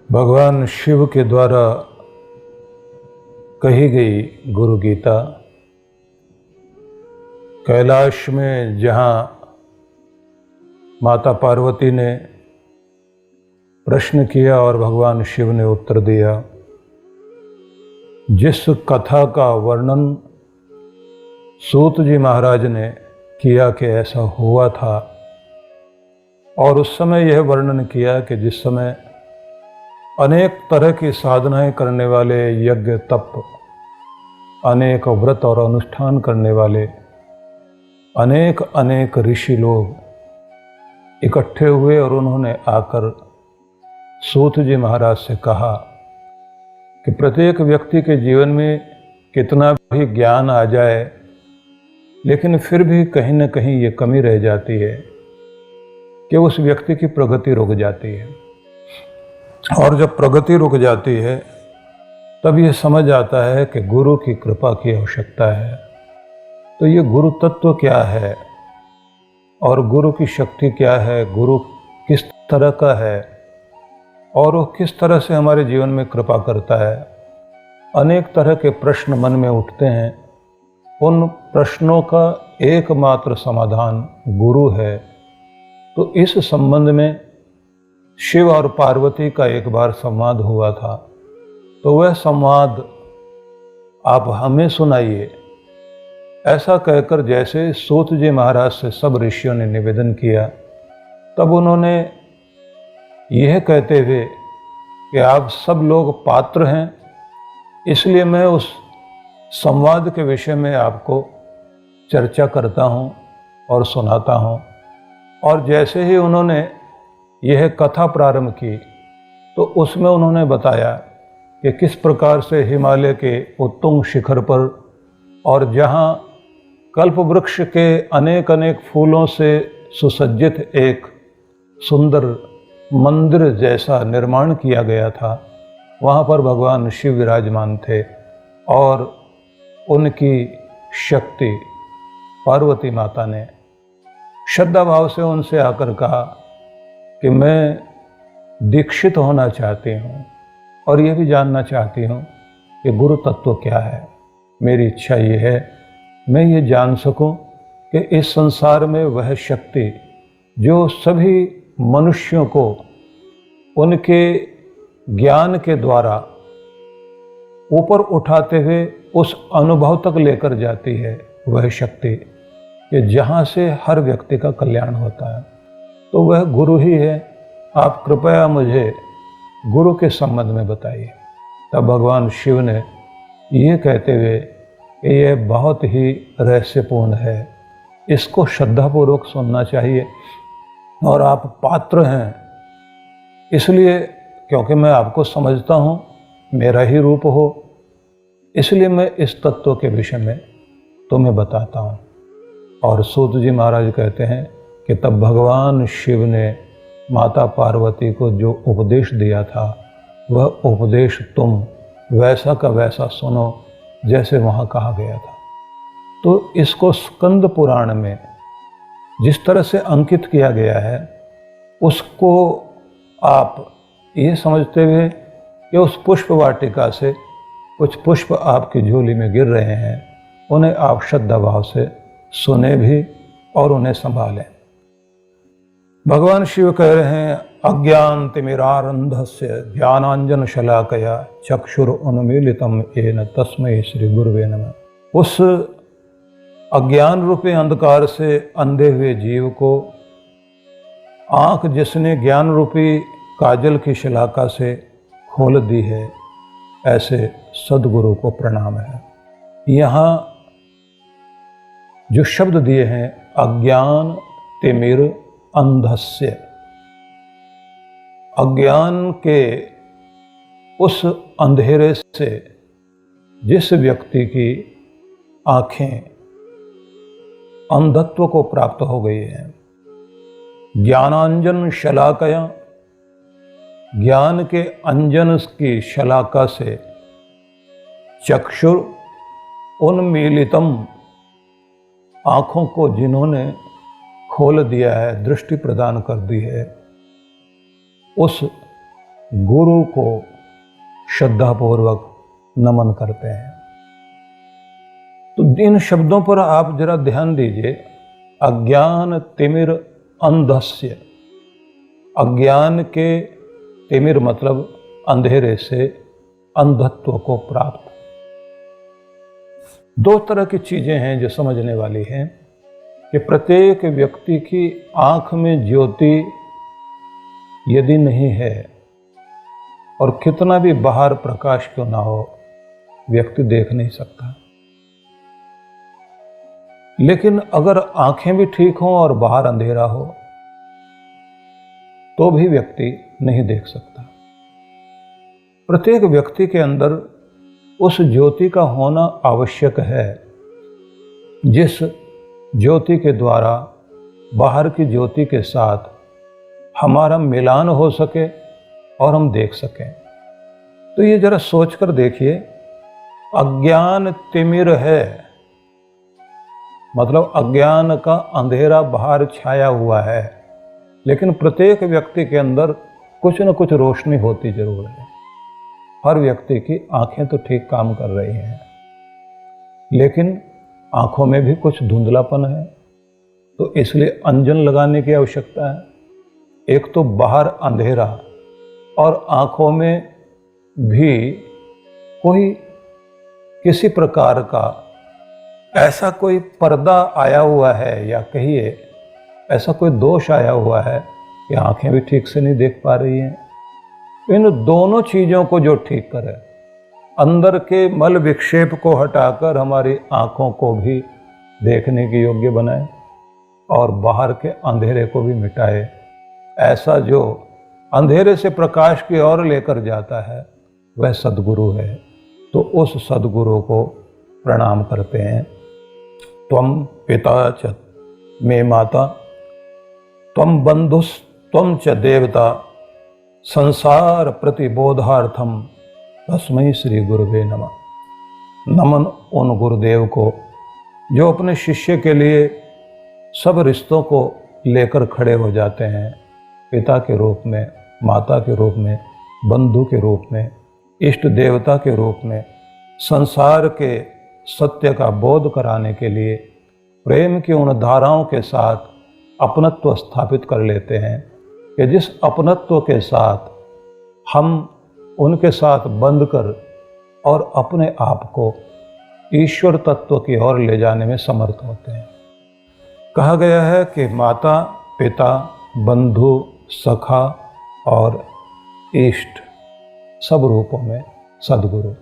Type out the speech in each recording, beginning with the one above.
भगवान शिव के द्वारा कही गई गुरु गीता कैलाश में जहाँ माता पार्वती ने प्रश्न किया और भगवान शिव ने उत्तर दिया। जिस कथा का वर्णन सूत जी महाराज ने किया कि ऐसा हुआ था, और उस समय यह वर्णन किया कि जिस समय अनेक तरह की साधनाएं करने वाले, यज्ञ तप, अनेक व्रत और अनुष्ठान करने वाले अनेक अनेक ऋषि लोग इकट्ठे हुए और उन्होंने आकर सूत जी महाराज से कहा कि प्रत्येक व्यक्ति के जीवन में कितना भी ज्ञान आ जाए, लेकिन फिर भी कहीं न कहीं ये कमी रह जाती है कि उस व्यक्ति की प्रगति रुक जाती है। और जब प्रगति रुक जाती है तब ये समझ आता है कि गुरु की कृपा की आवश्यकता है। तो ये गुरु तत्व क्या है और गुरु की शक्ति क्या है, गुरु किस तरह का है और वो किस तरह से हमारे जीवन में कृपा करता है। अनेक तरह के प्रश्न मन में उठते हैं। उन प्रश्नों का एकमात्र समाधान गुरु है। तो इस संबंध में शिव और पार्वती का एक बार संवाद हुआ था, तो वह संवाद आप हमें सुनाइए, ऐसा कहकर जैसे सूत जी महाराज से सब ऋषियों ने निवेदन किया, तब उन्होंने यह कहते हुए कि आप सब लोग पात्र हैं, इसलिए मैं उस संवाद के विषय में आपको चर्चा करता हूँ और सुनाता हूँ। और जैसे ही उन्होंने यह कथा प्रारंभ की तो उसमें उन्होंने बताया कि किस प्रकार से हिमालय के उत्तुंग शिखर पर और जहाँ कल्प वृक्ष के अनेक अनेक फूलों से सुसज्जित एक सुंदर मंदिर जैसा निर्माण किया गया था, वहाँ पर भगवान शिव विराजमान थे और उनकी शक्ति पार्वती माता ने श्रद्धा भाव से उनसे आकर कहा कि मैं दीक्षित होना चाहती हूँ और ये भी जानना चाहती हूँ कि गुरु तत्व क्या है। मेरी इच्छा ये है मैं ये जान सकूं कि इस संसार में वह शक्ति जो सभी मनुष्यों को उनके ज्ञान के द्वारा ऊपर उठाते हुए उस अनुभव तक लेकर जाती है, वह शक्ति कि जहाँ से हर व्यक्ति का कल्याण होता है, तो वह गुरु ही है। आप कृपया मुझे गुरु के संबंध में बताइए। तब भगवान शिव ने ये कहते हुए कि यह बहुत ही रहस्यपूर्ण है, इसको श्रद्धापूर्वक सुनना चाहिए और आप पात्र हैं, इसलिए क्योंकि मैं आपको समझता हूँ, मेरा ही रूप हो, इसलिए मैं इस तत्व के विषय में तुम्हें बताता हूँ। और सूत जी महाराज कहते हैं कि तब भगवान शिव ने माता पार्वती को जो उपदेश दिया था, वह उपदेश तुम वैसा का वैसा सुनो जैसे वहाँ कहा गया था। तो इसको स्कंद पुराण में जिस तरह से अंकित किया गया है, उसको आप ये समझते हुए कि उस पुष्प वाटिका से कुछ पुष्प आपकी झोली में गिर रहे हैं, उन्हें आप श्रद्धा भाव से सुने भी और उन्हें संभालें। भगवान शिव कह रहे हैं, अज्ञान तिमिरारंधस्य ज्ञानांजन शलाकया चक्षुर उन्मीलितम येन तस्मै श्री गुरुवे नमः। उस अज्ञान रूपी अंधकार से अंधे हुए जीव को आंख जिसने ज्ञान रूपी काजल की शलाका से खोल दी है, ऐसे सद्गुरु को प्रणाम है। यहाँ जो शब्द दिए हैं, अज्ञान तिमिर अंधस्य, अज्ञान के उस अंधेरे से जिस व्यक्ति की आंखें अंधत्व को प्राप्त हो गई हैं, ज्ञानांजन शलाकया, ज्ञान के अंजन की शलाका से चक्षुर उन्मीलितम, आँखों को जिन्होंने खोल दिया है, दृष्टि प्रदान कर दी है, उस गुरु को श्रद्धापूर्वक नमन करते हैं। तो इन शब्दों पर आप जरा ध्यान दीजिए। अज्ञान तिमिर अंधस्य, अज्ञान के तिमिर मतलब अंधेरे से अंधत्व को प्राप्त। दो तरह की चीजें हैं जो समझने वाली हैं कि प्रत्येक व्यक्ति की आंख में ज्योति यदि नहीं है और कितना भी बाहर प्रकाश क्यों ना हो, व्यक्ति देख नहीं सकता। लेकिन अगर आंखें भी ठीक हों और बाहर अंधेरा हो तो भी व्यक्ति नहीं देख सकता। प्रत्येक व्यक्ति के अंदर उस ज्योति का होना आवश्यक है जिस ज्योति के द्वारा बाहर की ज्योति के साथ हमारा मिलान हो सके और हम देख सकें। तो ये जरा सोच कर देखिए, अज्ञान तिमिर है मतलब अज्ञान का अंधेरा बाहर छाया हुआ है, लेकिन प्रत्येक व्यक्ति के अंदर कुछ न कुछ रोशनी होती जरूर है। हर व्यक्ति की आंखें तो ठीक काम कर रही हैं, लेकिन आंखों में भी कुछ धुंधलापन है, तो इसलिए अंजन लगाने की आवश्यकता है। एक तो बाहर अंधेरा और आंखों में भी कोई किसी प्रकार का ऐसा कोई पर्दा आया हुआ है या कहिए ऐसा कोई दोष आया हुआ है कि आंखें भी ठीक से नहीं देख पा रही हैं। इन दोनों चीज़ों को जो ठीक करे, अंदर के मल विक्षेप को हटाकर हमारी आंखों को भी देखने के योग्य बनाए और बाहर के अंधेरे को भी मिटाए, ऐसा जो अंधेरे से प्रकाश की ओर लेकर जाता है वह सद्गुरु है। तो उस सद्गुरु को प्रणाम करते हैं। त्वम पिता च मे माता, त्वम बंधुस त्वम च देवता, संसार प्रतिबोधार्थम तस्मै श्री गुरुवे नमः। नमन उन गुरुदेव को जो अपने शिष्य के लिए सब रिश्तों को लेकर खड़े हो जाते हैं, पिता के रूप में, माता के रूप में, बंधु के रूप में, इष्ट देवता के रूप में, संसार के सत्य का बोध कराने के लिए प्रेम की उन धाराओं के साथ अपनत्व स्थापित कर लेते हैं कि जिस अपनत्व के साथ हम उनके साथ बंध कर और अपने आप को ईश्वर तत्व की ओर ले जाने में समर्थ होते हैं। कहा गया है कि माता, पिता, बंधु, सखा और इष्ट सब रूपों में सद्गुरु।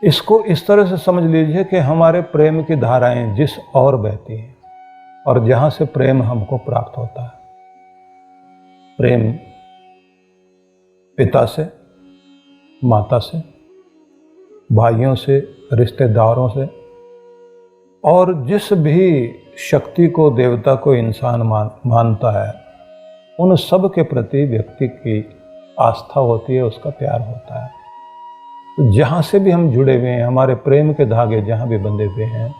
इसको इस तरह से समझ लीजिए कि हमारे प्रेम की धाराएं जिस ओर बहती हैं और जहां से प्रेम हमको प्राप्त होता है, प्रेम पिता से, माता से, भाइयों से, रिश्तेदारों से, और जिस भी शक्ति को, देवता को इंसान मानता है, उन सब के प्रति व्यक्ति की आस्था होती है, उसका प्यार होता है। तो जहाँ से भी हम जुड़े हुए हैं, हमारे प्रेम के धागे जहाँ भी बंधे हुए हैं,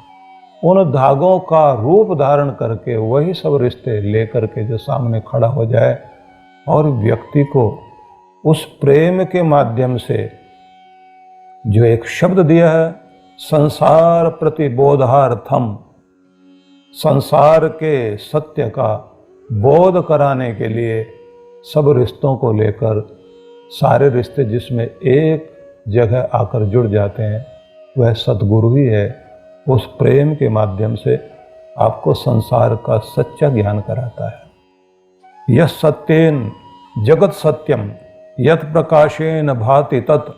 उन धागों का रूप धारण करके वही सब रिश्ते लेकर के जो सामने खड़ा हो जाए और व्यक्ति को उस प्रेम के माध्यम से जो एक शब्द दिया है, संसार प्रतिबोधार्थम, संसार के सत्य का बोध कराने के लिए सब रिश्तों को लेकर, सारे रिश्ते जिसमें एक जगह आकर जुड़ जाते हैं, वह सद्गुरु ही है। उस प्रेम के माध्यम से आपको संसार का सच्चा ज्ञान कराता है। यह सत्येन जगत सत्यम यत प्रकाशेन भाति तत्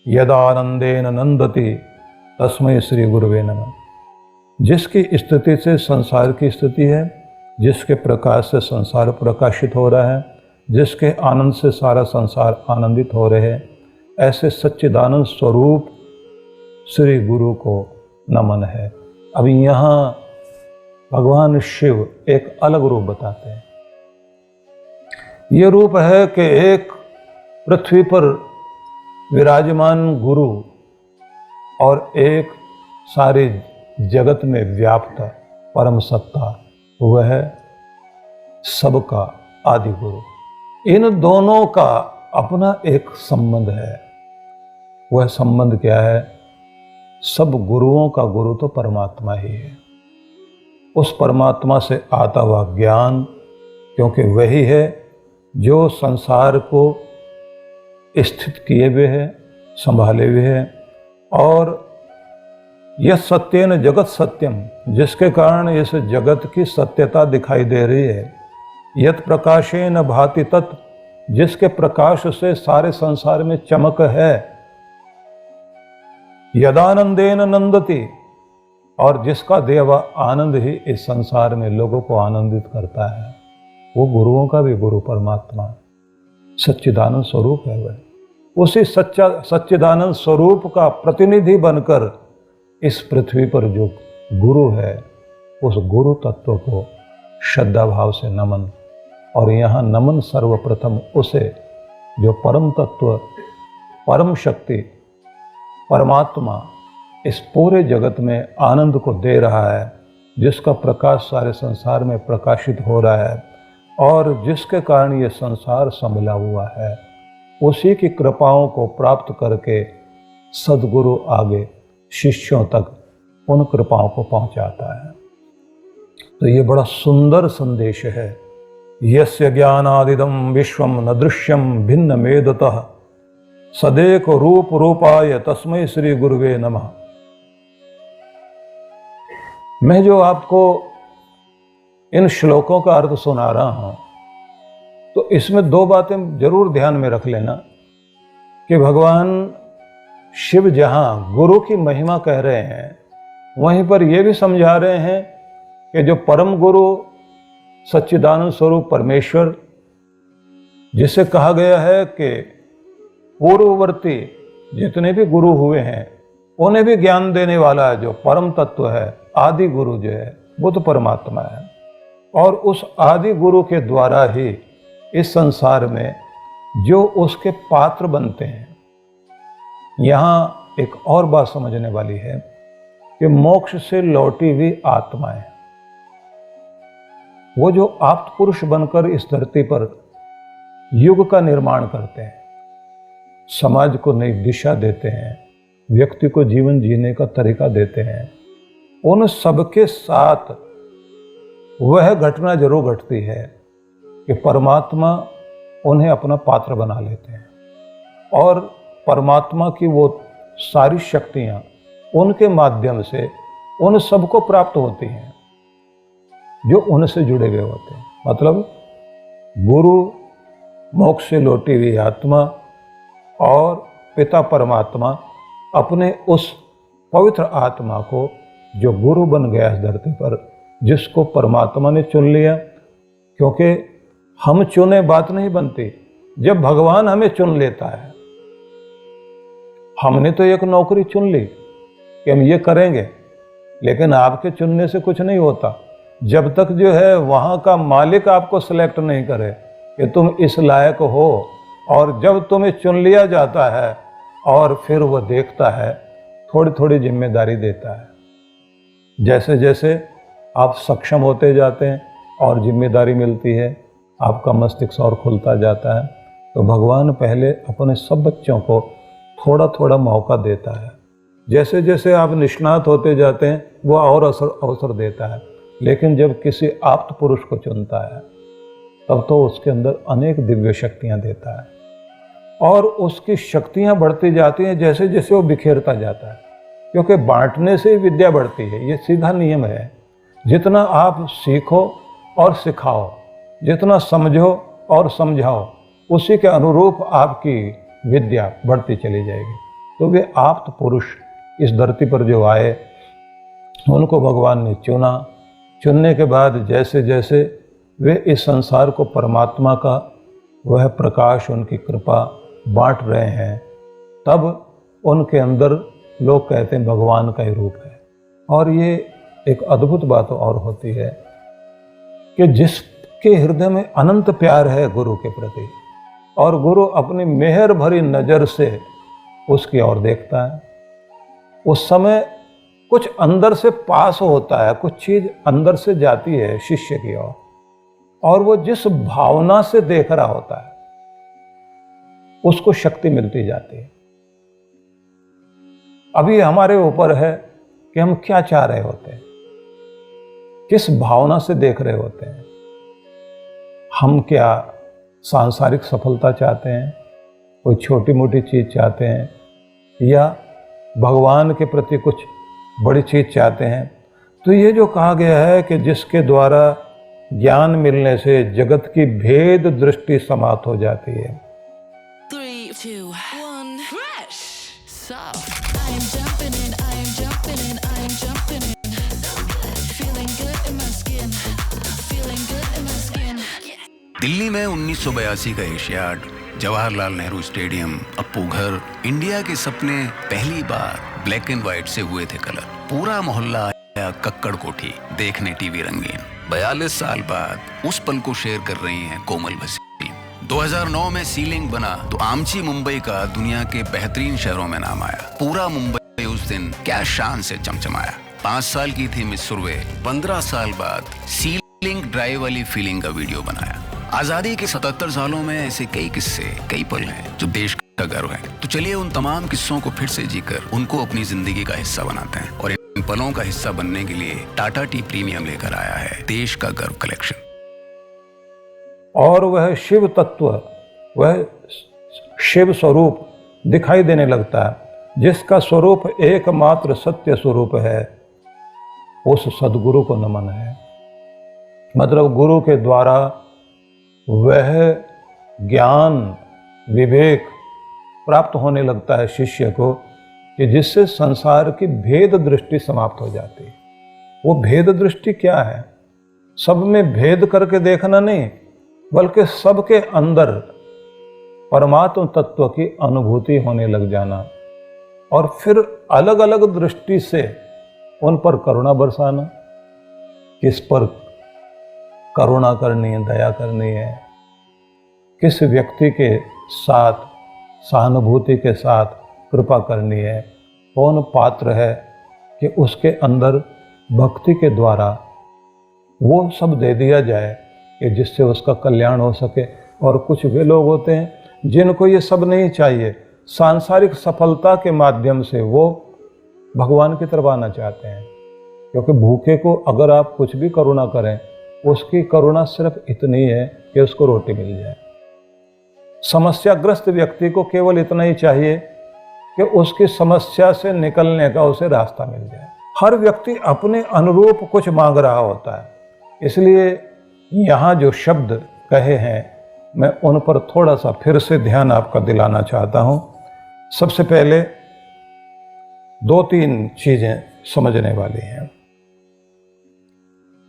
यदानंदेन नंदति तस्मै श्री गुरुवे नमः। जिसकी स्थिति से संसार की स्थिति है, जिसके प्रकाश से संसार प्रकाशित हो रहा है, जिसके आनंद से सारा संसार आनंदित हो रहे हैं, ऐसे सच्चिदानंद स्वरूप श्री गुरु को नमन है। अभी यहाँ भगवान शिव एक अलग रूप बताते हैं। ये रूप है कि एक पृथ्वी पर विराजमान गुरु और एक सारे जगत में व्याप्त परम सत्ता, वह सबका आदि गुरु। इन दोनों का अपना एक संबंध है। वह संबंध क्या है? सब गुरुओं का गुरु तो परमात्मा ही है। उस परमात्मा से आता हुआ ज्ञान, क्योंकि वही है जो संसार को स्थित किए हुए है, संभाले हुए है। और यह सत्येन जगत सत्यम, जिसके कारण इस जगत की सत्यता दिखाई दे रही है। यत प्रकाशेन भाति तत्, जिसके प्रकाश से सारे संसार में चमक है। यदानंदेन नंदति, और जिसका देवा आनंद ही इस संसार में लोगों को आनंदित करता है। वो गुरुओं का भी गुरु परमात्मा सच्चिदानंद स्वरूप है। वह उसी सच्चिदानंद स्वरूप का प्रतिनिधि बनकर इस पृथ्वी पर जो गुरु है, उस गुरु तत्व को श्रद्धा भाव से नमन। और यहाँ नमन सर्वप्रथम उसे जो परम तत्व, परम शक्ति, परमात्मा इस पूरे जगत में आनंद को दे रहा है, जिसका प्रकाश सारे संसार में प्रकाशित हो रहा है और जिसके कारण ये संसार संभला हुआ है, उसी की कृपाओं को प्राप्त करके सद्गुरु आगे शिष्यों तक उन कृपाओं को पहुंचाता है। तो ये बड़ा सुंदर संदेश है। यस्य ज्ञानादिदं विश्वम न दृश्यम भिन्न मेदतः सदेक रूप रूपाय तस्मै श्री गुरुवे नमः। मैं जो आपको इन श्लोकों का अर्थ सुना रहा हूं, तो इसमें दो बातें जरूर ध्यान में रख लेना कि भगवान शिव जहां गुरु की महिमा कह रहे हैं, वहीं पर यह भी समझा रहे हैं कि जो परम गुरु सच्चिदानंद स्वरूप परमेश्वर, जिसे कहा गया है कि पूर्ववर्ती जितने भी गुरु हुए हैं उन्हें भी ज्ञान देने वाला है, जो परम तत्व है, आदि गुरु जो है, वो तो परमात्मा है। और उस आदि गुरु के द्वारा ही इस संसार में जो उसके पात्र बनते हैं। यहाँ एक और बात समझने वाली है कि मोक्ष से लौटी हुई आत्माएं, वो जो आप्त पुरुष बनकर इस धरती पर युग का निर्माण करते हैं, समाज को नई दिशा देते हैं, व्यक्ति को जीवन जीने का तरीका देते हैं, उन सबके साथ वह घटना जरूर घटती है कि परमात्मा उन्हें अपना पात्र बना लेते हैं और परमात्मा की वो सारी शक्तियां उनके माध्यम से उन सबको प्राप्त होती हैं जो उनसे जुड़े हुए होते हैं। मतलब गुरु, मोक्ष से लौटी हुई आत्मा और पिता परमात्मा अपने उस पवित्र आत्मा को, जो गुरु बन गया इस धरती पर, जिसको परमात्मा ने चुन लिया। क्योंकि हम चुने बात नहीं बनती, जब भगवान हमें चुन लेता है। हमने तो एक नौकरी चुन ली कि हम ये करेंगे, लेकिन आपके चुनने से कुछ नहीं होता जब तक जो है वहाँ का मालिक आपको सिलेक्ट नहीं करे कि तुम इस लायक हो। और जब तुम्हें चुन लिया जाता है और फिर वह देखता है, थोड़ी थोड़ी जिम्मेदारी देता है। जैसे जैसे आप सक्षम होते जाते हैं और जिम्मेदारी मिलती है, आपका मस्तिष्क और खुलता जाता है। तो भगवान पहले अपने सब बच्चों को थोड़ा थोड़ा मौका देता है। जैसे जैसे आप निष्णात होते जाते हैं, वो और अवसर देता है। लेकिन जब किसी आप्त पुरुष को चुनता है, तब तो उसके अंदर अनेक दिव्य शक्तियां देता है और उसकी शक्तियां बढ़ती जाती हैं जैसे जैसे वो बिखेरता जाता है। क्योंकि बांटने से ही विद्या बढ़ती है, ये सीधा नियम है। जितना आप सीखो और सिखाओ, जितना समझो और समझाओ, उसी के अनुरूप आपकी विद्या बढ़ती चली जाएगी। तो वे आप्त पुरुष इस धरती पर जो आए, उनको भगवान ने चुना। चुनने के बाद जैसे जैसे वे इस संसार को परमात्मा का वह प्रकाश, उनकी कृपा बांट रहे हैं, तब उनके अंदर लोग कहते हैं भगवान का ही रूप है। और ये एक अद्भुत बात और होती है कि जिसके हृदय में अनंत प्यार है गुरु के प्रति, और गुरु अपनी मेहर भरी नज़र से उसकी ओर देखता है, उस समय कुछ अंदर से पास होता है, कुछ चीज़ अंदर से जाती है शिष्य की ओर, और वो जिस भावना से देख रहा होता है, उसको शक्ति मिलती जाती है। अभी हमारे ऊपर है कि हम क्या चाह रहे होते हैं, किस भावना से देख रहे होते हैं। हम क्या सांसारिक सफलता चाहते हैं, कोई छोटी मोटी चीज चाहते हैं, या भगवान के प्रति कुछ बड़ी चीज चाहते हैं। तो ये जो कहा गया है कि जिसके द्वारा ज्ञान मिलने से जगत की भेद दृष्टि समाप्त हो जाती है। 3, 2, 1, fresh. So, I am jumping in, I am jumping in, I am jumping in. Feeling good in my skin, feeling good in my skin. Delhi में 1982 का एशियाड, जवाहरलाल नेहरू स्टेडियम, अप्पू घर, इंडिया के सपने पहली बार ब्लैक एंड व्हाइट से हुए थे कलर। पूरा मोहल्ला आया कक्कड़ कोठी देखने टीवी रंगीन। 42 साल बाद उस पल को शेयर कर रही हैं कोमल भसीन। 2009 में सीलिंग बना तो आमची मुंबई का दुनिया के बेहतरीन शहरों में नाम आया। पूरा मुंबई उस दिन क्या शान से चमचमाया। 5 साल की थी मिस सुरवे, 15 साल बाद सीलिंग ड्राइव वाली फीलिंग का वीडियो बनाया। आजादी के 77 सालों में ऐसे कई किस्से, कई पल हैं जो देश का गर्व है। तो चलिए उन तमाम किस्सों को फिर से जीकर उनको अपनी जिंदगी का हिस्सा बनाते हैं। और इन पलों का हिस्सा बनने के लिए टाटा टी प्रीमियम लेकर आया है देश का गर्व कलेक्शन। और वह शिव तत्व, वह शिव स्वरूप दिखाई देने लगता है, जिसका स्वरूप एकमात्र सत्य स्वरूप है। उस सदगुरु को नमन है। मतलब गुरु के द्वारा वह ज्ञान विवेक प्राप्त होने लगता है शिष्य को, कि जिससे संसार की भेद दृष्टि समाप्त हो जाती है। वो भेद दृष्टि क्या है? सब में भेद करके देखना नहीं, बल्कि सबके अंदर परमात्म तत्व की अनुभूति होने लग जाना, और फिर अलग अलग दृष्टि से उन पर करुणा बरसाना। किस पर करुणा करनी है, दया करनी है, किस व्यक्ति के साथ सहानुभूति के साथ कृपा करनी है, कौन पात्र है कि उसके अंदर भक्ति के द्वारा वो सब दे दिया जाए कि जिससे उसका कल्याण हो सके। और कुछ वे लोग होते हैं जिनको ये सब नहीं चाहिए, सांसारिक सफलता के माध्यम से वो भगवान की तरफ आना चाहते हैं। क्योंकि भूखे को अगर आप कुछ भी करुणा करें, उसकी करुणा सिर्फ इतनी है कि उसको रोटी मिल जाए। समस्याग्रस्त व्यक्ति को केवल इतना ही चाहिए कि उसकी समस्या से निकलने का उसे रास्ता मिल जाए। हर व्यक्ति अपने अनुरूप कुछ मांग रहा होता है, इसलिए यहाँ जो शब्द कहे हैं मैं उन पर थोड़ा सा फिर से ध्यान आपका दिलाना चाहता हूँ। सबसे पहले 2-3 चीजें समझने वाली हैं।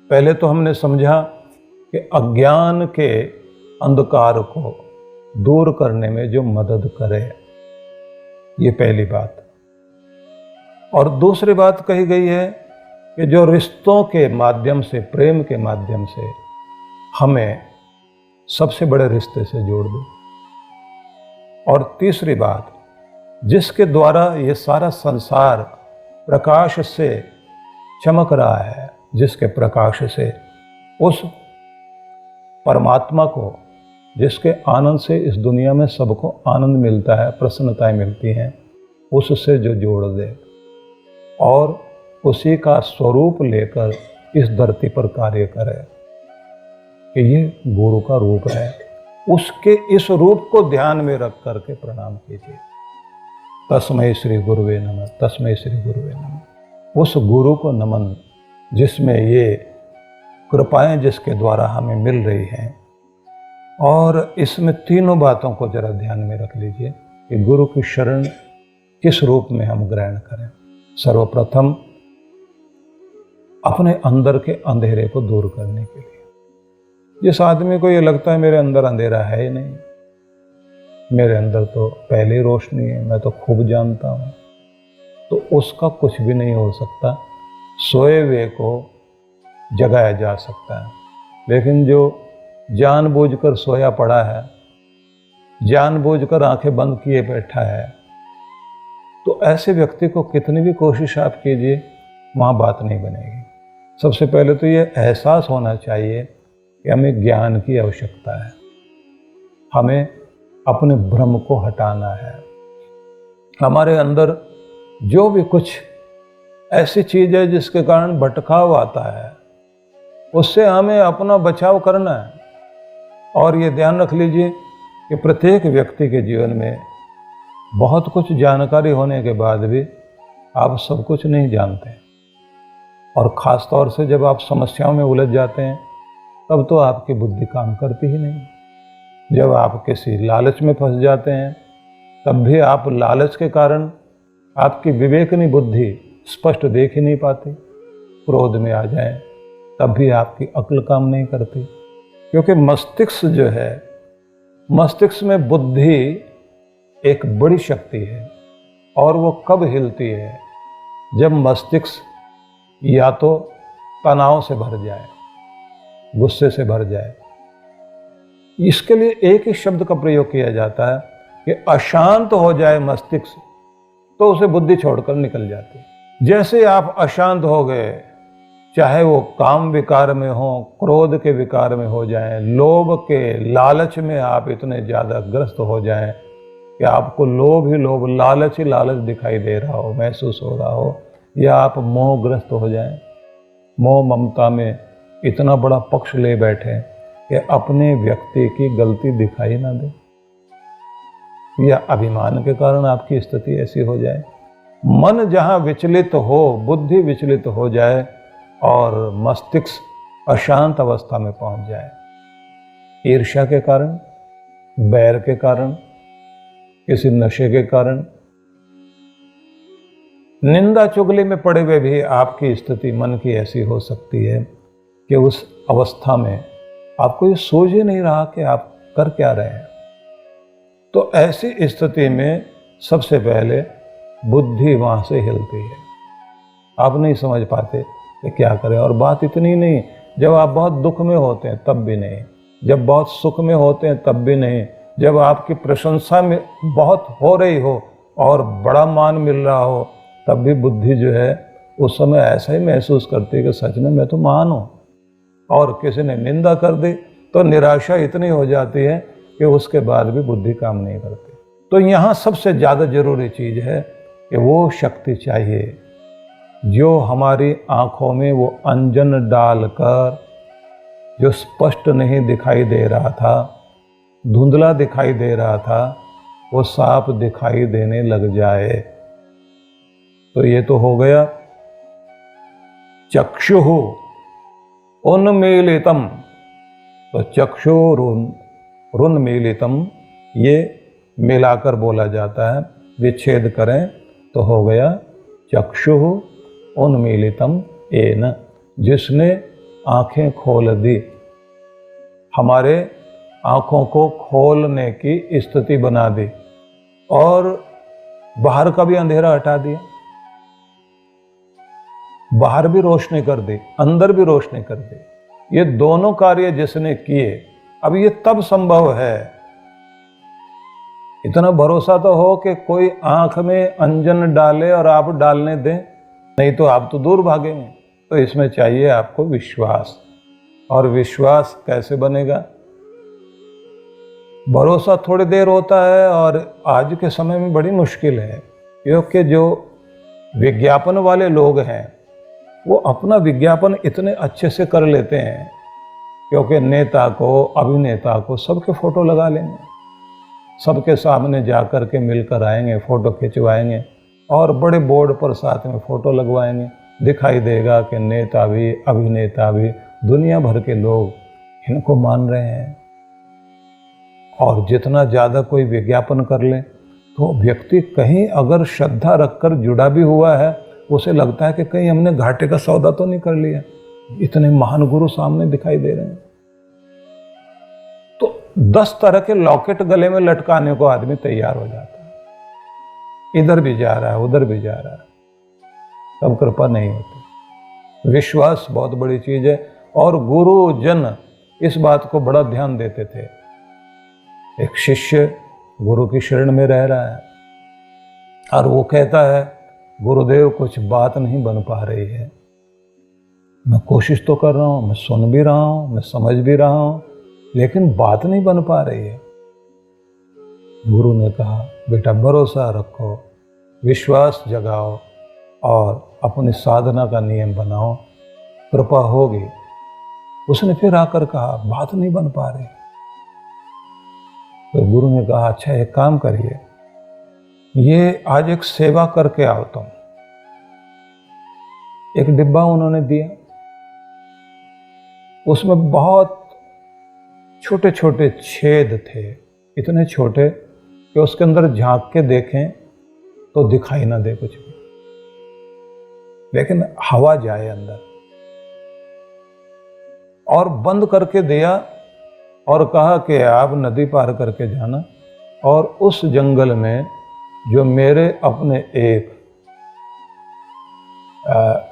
पहले तो हमने समझा कि अज्ञान के अंधकार को दूर करने में जो मदद करे, ये पहली बात। और दूसरी बात कही गई है कि जो रिश्तों के माध्यम से, प्रेम के माध्यम से हमें सबसे बड़े रिश्ते से जोड़ दो। और तीसरी बात, जिसके द्वारा ये सारा संसार प्रकाश से चमक रहा है, जिसके प्रकाश से उस परमात्मा को, जिसके आनंद से इस दुनिया में सबको आनंद मिलता है, प्रसन्नताएं मिलती हैं, उससे जो जोड़ दे और उसी का स्वरूप लेकर इस धरती पर कार्य करे, कि ये गुरु का रूप है, उसके इस रूप को ध्यान में रख करके प्रणाम कीजिए। तस्मै श्री गुरुवे नमः, तस्मै श्री गुरुवे नमः। उस गुरु को नमन जिसमें ये कृपाएं जिसके द्वारा हमें मिल रही हैं। और इसमें तीनों बातों को जरा ध्यान में रख लीजिए कि गुरु की शरण किस रूप में हम ग्रहण करें। सर्वप्रथम अपने अंदर के अंधेरे को दूर करने के लिए। जिस आदमी को ये लगता है मेरे अंदर अंधेरा है ही नहीं, मेरे अंदर तो पहले रोशनी है, मैं तो खूब जानता हूँ, तो उसका कुछ भी नहीं हो सकता। सोए हुए को जगाया जा सकता है, लेकिन जो जानबूझकर सोया पड़ा है, जानबूझकर आंखें बंद किए बैठा है, तो ऐसे व्यक्ति को कितनी भी कोशिश आप कीजिए, वहाँ बात नहीं बनेगी। सबसे पहले तो ये एहसास होना चाहिए कि हमें ज्ञान की आवश्यकता है, हमें अपने भ्रम को हटाना है। हमारे अंदर जो भी कुछ ऐसी चीज है जिसके कारण भटकाव आता है, उससे हमें अपना बचाव करना है। और ये ध्यान रख लीजिए कि प्रत्येक व्यक्ति के जीवन में बहुत कुछ जानकारी होने के बाद भी आप सब कुछ नहीं जानते, और ख़ास तौर से जब आप समस्याओं में उलझ जाते हैं तब तो आपकी बुद्धि काम करती ही नहीं। जब आप किसी लालच में फंस जाते हैं तब भी आप लालच के कारण आपकी विवेकनी बुद्धि स्पष्ट देख ही नहीं पाती। क्रोध में आ जाएं तब भी आपकी अक्ल काम नहीं करती, क्योंकि मस्तिष्क जो है, मस्तिष्क में बुद्धि एक बड़ी शक्ति है, और वो कब हिलती है? जब मस्तिष्क या तो तनाव से भर जाए, गुस्से से भर जाए। इसके लिए एक ही शब्द का प्रयोग किया जाता है कि अशांत हो जाए मस्तिष्क, तो उसे बुद्धि छोड़कर निकल जाती है। जैसे आप अशांत हो गए, चाहे वो काम विकार में हो, क्रोध के विकार में हो जाएं, लोभ के लालच में आप इतने ज़्यादा ग्रस्त हो जाएं कि आपको लोभ ही लोभ, लालच ही लालच दिखाई दे रहा हो, महसूस हो रहा हो, या आप मोहग्रस्त हो जाएं, मोह ममता में इतना बड़ा पक्ष ले बैठे कि अपने व्यक्ति की गलती दिखाई ना दे, या अभिमान के कारण आपकी स्थिति ऐसी हो जाए। मन जहाँ विचलित हो, बुद्धि विचलित हो जाए और मस्तिष्क अशांत अवस्था में पहुंच जाए, ईर्ष्या के कारण, बैर के कारण, किसी नशे के कारण, निंदा चुगली में पड़े हुए भी आपकी स्थिति मन की ऐसी हो सकती है कि उस अवस्था में आपको ये सोच ही नहीं रहा कि आप कर क्या रहे हैं। तो ऐसी स्थिति में सबसे पहले बुद्धि वहां से हिलती है, आप नहीं समझ पाते कि क्या करें। और बात इतनी नहीं, जब आप बहुत दुख में होते हैं तब भी नहीं, जब बहुत सुख में होते हैं तब भी नहीं, जब आपकी प्रशंसा में बहुत हो रही हो और बड़ा मान मिल रहा हो तब भी बुद्धि जो है उस समय ऐसा ही महसूस करती है कि सच में मैं तो महान हूँ। और किसी ने निंदा कर दी तो निराशा इतनी हो जाती है कि उसके बाद भी बुद्धि काम नहीं करती। तो यहाँ सबसे ज़्यादा जरूरी चीज़ है कि वो शक्ति चाहिए जो हमारी आँखों में वो अंजन डालकर, जो स्पष्ट नहीं दिखाई दे रहा था, धुंधला दिखाई दे रहा था, वो साफ दिखाई देने लग जाए। तो ये तो हो गया चक्षुः उन्मीलितम। तो चक्षुरुन्मीलितम ये मिलाकर बोला जाता है, विच्छेद करें तो हो गया चक्षुः उन्मीलितम येन, जिसने आंखें खोल दी, हमारे आंखों को खोलने की स्थिति बना दी और बाहर का भी अंधेरा हटा दिया, बाहर भी रोशनी कर दी, अंदर भी रोशनी कर दी। ये दोनों कार्य जिसने किए, अब ये तब संभव है, इतना भरोसा तो हो कि कोई आंख में अंजन डाले और आप डालने दें, नहीं तो आप तो दूर भागेंगे। तो इसमें चाहिए आपको विश्वास। और विश्वास कैसे बनेगा? भरोसा थोड़ी देर होता है और आज के समय में बड़ी मुश्किल है, क्योंकि जो विज्ञापन वाले लोग हैं वो अपना विज्ञापन इतने अच्छे से कर लेते हैं, क्योंकि नेता को, अभिनेता को सबके फोटो लगा लेंगे, सबके सामने जाकर के मिलकर आएंगे, फोटो खिंचवाएंगे और बड़े बोर्ड पर साथ में फोटो लगवाएंगे। दिखाई देगा कि नेता भी, अभिनेता भी, दुनिया भर के लोग इनको मान रहे हैं। और जितना ज़्यादा कोई विज्ञापन कर ले तो व्यक्ति कहीं अगर श्रद्धा रखकर जुड़ा भी हुआ है, उसे लगता है कि कहीं हमने घाटे का सौदा तो नहीं कर लिया, इतने महान गुरु सामने दिखाई दे रहे हैं। तो 10 तरह के लॉकेट गले में लटकाने को आदमी तैयार हो जाता है, इधर भी जा रहा है, उधर भी जा रहा है, तब कृपा नहीं होती। विश्वास बहुत बड़ी चीज है और गुरु जन इस बात को बड़ा ध्यान देते थे। एक शिष्य गुरु की शरण में रह रहा है और वो कहता है, गुरुदेव कुछ बात नहीं बन पा रही है, मैं कोशिश तो कर रहा हूँ, मैं सुन भी रहा हूँ, मैं समझ भी रहा हूँ, लेकिन बात नहीं बन पा रही है। गुरु ने कहा, बेटा भरोसा रखो, विश्वास जगाओ और अपनी साधना का नियम बनाओ, कृपा होगी। उसने फिर आकर कहा, बात नहीं बन पा रही। तो गुरु ने कहा, अच्छा एक काम करिए, ये आज एक सेवा करके आओ तुम। एक डिब्बा उन्होंने दिया, उसमें बहुत छोटे छोटे छेद थे, इतने छोटे कि उसके अंदर झांक के देखें तो दिखाई ना दे कुछ भी, लेकिन हवा जाए अंदर। और बंद करके दिया और कहा कि आप नदी पार करके जाना और उस जंगल में जो मेरे अपने एक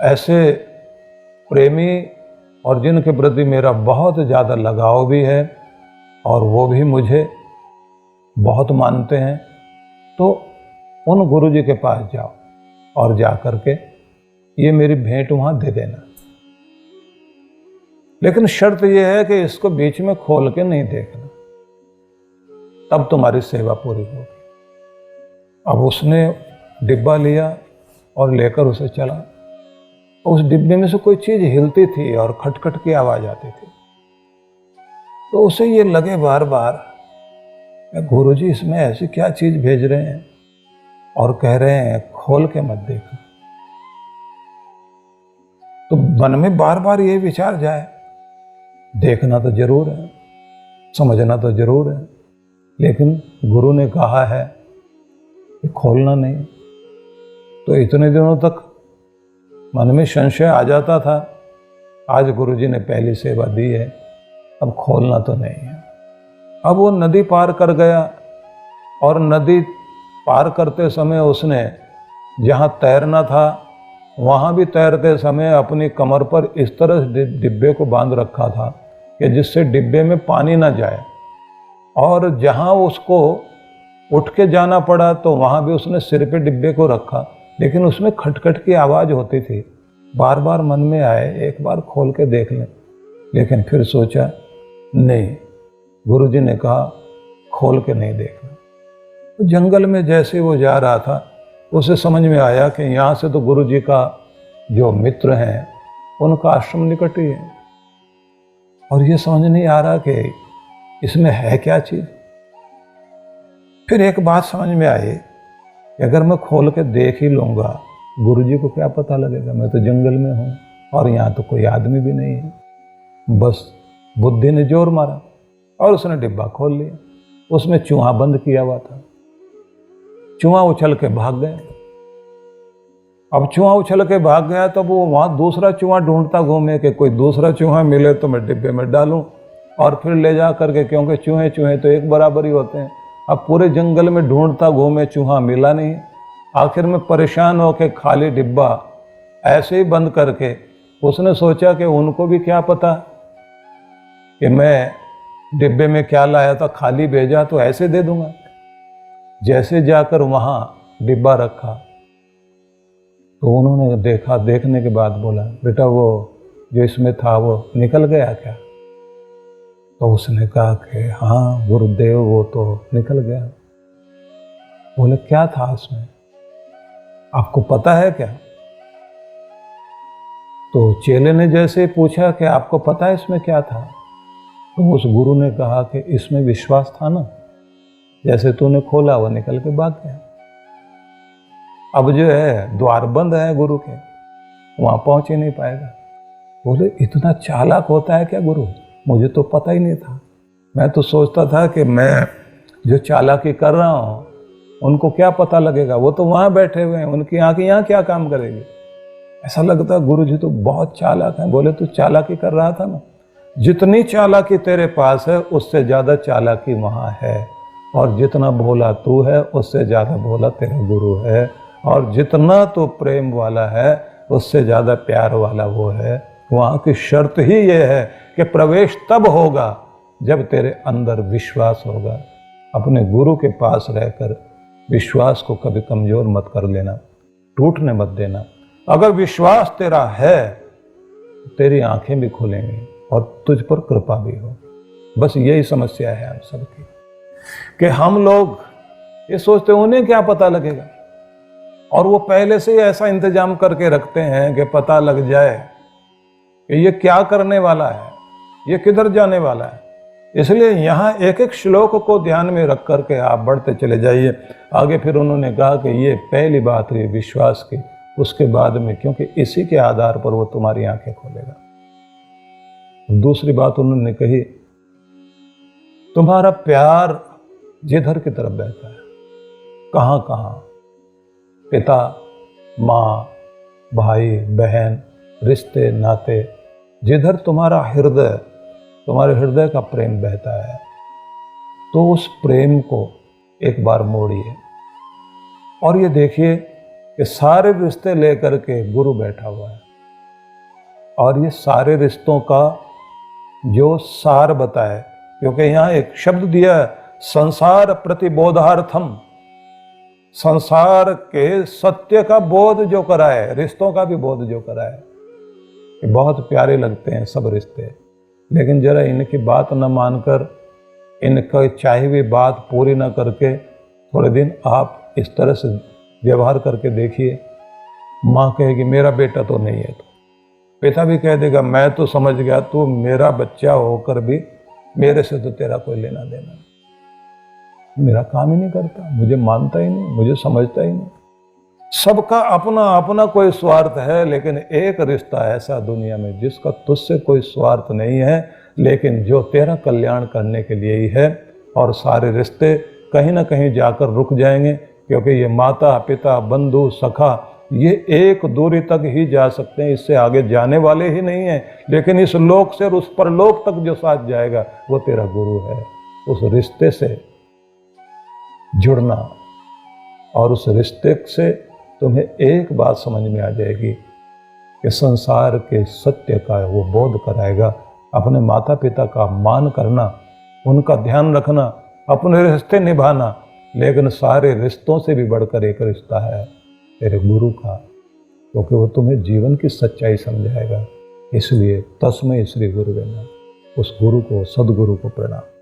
ऐसे प्रेमी और जिनके प्रति मेरा बहुत ज़्यादा लगाव भी है और वो भी मुझे बहुत मानते हैं, तो उन गुरु जी के पास जाओ और जा करके ये मेरी भेंट वहाँ दे देना। लेकिन शर्त यह है कि इसको बीच में खोल के नहीं देखना, तब तुम्हारी सेवा पूरी होगी। अब उसने डिब्बा लिया और लेकर उसे चला। उस डिब्बे में से कोई चीज हिलती थी और खटखट की आवाज आती थी। तो उसे ये लगे बार बार, गुरुजी इसमें ऐसी क्या चीज भेज रहे हैं और कह रहे हैं खोल के मत देखना। तो मन में बार बार ये विचार जाए, देखना तो जरूर है, समझना तो जरूर है, लेकिन गुरु ने कहा है कि खोलना नहीं। तो इतने दिनों तक मन में संशय आ जाता था, आज गुरुजी ने पहली सेवा दी है, अब खोलना तो नहीं है। अब वो नदी पार कर गया और नदी पार करते समय उसने जहाँ तैरना था वहाँ भी तैरते समय अपनी कमर पर इस तरह डिब्बे को बांध रखा था कि जिससे डिब्बे में पानी ना जाए। और जहाँ उसको उठ के जाना पड़ा तो वहाँ भी उसने सिर पे डिब्बे को रखा, लेकिन उसमें खटखट की आवाज़ होती थी। बार बार मन में आए एक बार खोल के देख लें, लेकिन फिर सोचा नहीं, गुरुजी ने कहा खोल के नहीं देखना। तो जंगल में जैसे वो जा रहा था उसे समझ में आया कि यहाँ से तो गुरुजी का जो मित्र हैं उनका आश्रम निकट ही है, और ये समझ नहीं आ रहा कि इसमें है क्या चीज़। फिर एक बात समझ में आई, अगर मैं खोल के देख ही लूँगा गुरुजी को क्या पता लगेगा, मैं तो जंगल में हूँ और यहाँ तो कोई आदमी भी नहीं है। बस बुद्धि ने जोर मारा और उसने डिब्बा खोल लिया। उसमें चूहा बंद किया हुआ था। चूहा उछल के भाग गया। अब चूहा उछल के भाग गया तो वो वहाँ दूसरा चूहा ढूंढता घूमे कि कोई दूसरा चूहा मिले तो मैं डिब्बे में डालूं और फिर ले जा करके, क्योंकि चूहे चूहे तो एक बराबर ही होते हैं। अब पूरे जंगल में ढूंढता घूमे, चूहा मिला नहीं। आखिर में परेशान होकर खाली डिब्बा ऐसे ही बंद करके उसने सोचा कि उनको भी क्या पता कि मैं डिब्बे में क्या लाया था, खाली भेजा तो ऐसे दे दूंगा। जैसे जाकर वहाँ डिब्बा रखा तो उन्होंने देखा, देखने के बाद बोला, बेटा वो जो इसमें था वो निकल गया क्या? तो उसने कहा कि हाँ गुरुदेव वो तो निकल गया। बोले क्या था उसमें, आपको पता है क्या? तो चेले ने जैसे पूछा कि आपको पता है इसमें क्या था, तो उस गुरु ने कहा कि इसमें विश्वास था ना, जैसे तूने खोला वो निकल के भाग गया। अब जो है द्वार बंद है गुरु के, वहां पहुंच ही नहीं पाएगा। बोले इतना चालाक होता है क्या गुरु? मुझे तो पता ही नहीं था। मैं तो सोचता था कि मैं जो चालाकी कर रहा हूँ उनको क्या पता लगेगा, वो तो वहां बैठे हुए हैं, उनकी आंखें यहाँ क्या काम करेगी। ऐसा लगता गुरु जी तो बहुत चालाक हैं। बोले तू चालाकी कर रहा था ना, जितनी चालाकी तेरे पास है उससे ज्यादा चालाकी वहां है, और जितना भोला तू है उससे ज्यादा भोला तेरा गुरु है, और जितना तो प्रेम वाला है उससे ज्यादा प्यार वाला वो है। वहां की शर्त ही ये है कि प्रवेश तब होगा जब तेरे अंदर विश्वास होगा। अपने गुरु के पास रहकर विश्वास को कभी कमजोर मत कर लेना, टूटने मत देना। अगर विश्वास तेरा है तेरी आंखें भी खुलेंगी और तुझ पर कृपा भी हो। बस यही समस्या है हम सबकी कि हम लोग ये सोचते उन्हें क्या पता लगेगा, और वो पहले से ही ऐसा इंतजाम करके रखते हैं कि पता लग जाए कि ये क्या करने वाला है, ये किधर जाने वाला है। इसलिए यहाँ एक एक श्लोक को ध्यान में रख करके आप बढ़ते चले जाइए आगे। फिर उन्होंने कहा कि ये पहली बात हुई विश्वास की, उसके बाद में, क्योंकि इसी के आधार पर वो तुम्हारी आंखें खोलेगा। दूसरी बात उन्होंने कही, तुम्हारा प्यार जिधर की तरफ बहता है, कहाँ कहाँ, पिता, माँ, भाई, बहन, रिश्ते, नाते, जिधर तुम्हारा हृदय, तुम्हारे हृदय का प्रेम बहता है, तो उस प्रेम को एक बार मोड़िए और ये देखिए कि सारे रिश्ते लेकर के गुरु बैठा हुआ है, और ये सारे रिश्तों का जो सार बताए, क्योंकि यहाँ एक शब्द दिया है, संसार प्रतिबोधार्थम, संसार के सत्य का बोध जो कराए, रिश्तों का भी बोध जो कराए। ये बहुत प्यारे लगते हैं सब रिश्ते, लेकिन जरा इनकी बात न मानकर, इनका चाही हुई बात पूरी न करके थोड़े दिन आप इस तरह से व्यवहार करके देखिए। माँ कहेगी मेरा बेटा तो नहीं है, तो पिता भी कह देगा मैं तो समझ गया, तू मेरा बच्चा होकर भी मेरे से तो तेरा कोई लेना देना नहीं, मेरा काम ही नहीं करता, मुझे मानता ही नहीं, मुझे समझता ही नहीं। सबका अपना अपना कोई स्वार्थ है, लेकिन एक रिश्ता ऐसा दुनिया में जिसका तुझसे कोई स्वार्थ नहीं है, लेकिन जो तेरा कल्याण करने के लिए ही है। और सारे रिश्ते कहीं ना कहीं जाकर रुक जाएंगे, क्योंकि ये माता, पिता, बंधु, सखा, ये एक दूरी तक ही जा सकते हैं, इससे आगे जाने वाले ही नहीं हैं। लेकिन इस लोक से और उस परलोक तक जो साथ जाएगा वो तेरा गुरु है। उस रिश्ते से जुड़ना, और उस रिश्ते से तुम्हें एक बात समझ में आ जाएगी कि संसार के सत्य का वो बोध कराएगा। अपने माता पिता का मान करना, उनका ध्यान रखना, अपने रिश्ते निभाना, लेकिन सारे रिश्तों से भी बढ़कर एक रिश्ता है तेरे गुरु का, क्योंकि वो तुम्हें जीवन की सच्चाई समझाएगा। इसलिए तस्मै श्री गुरुवे नमः, उस गुरु को, सदगुरु को प्रणाम।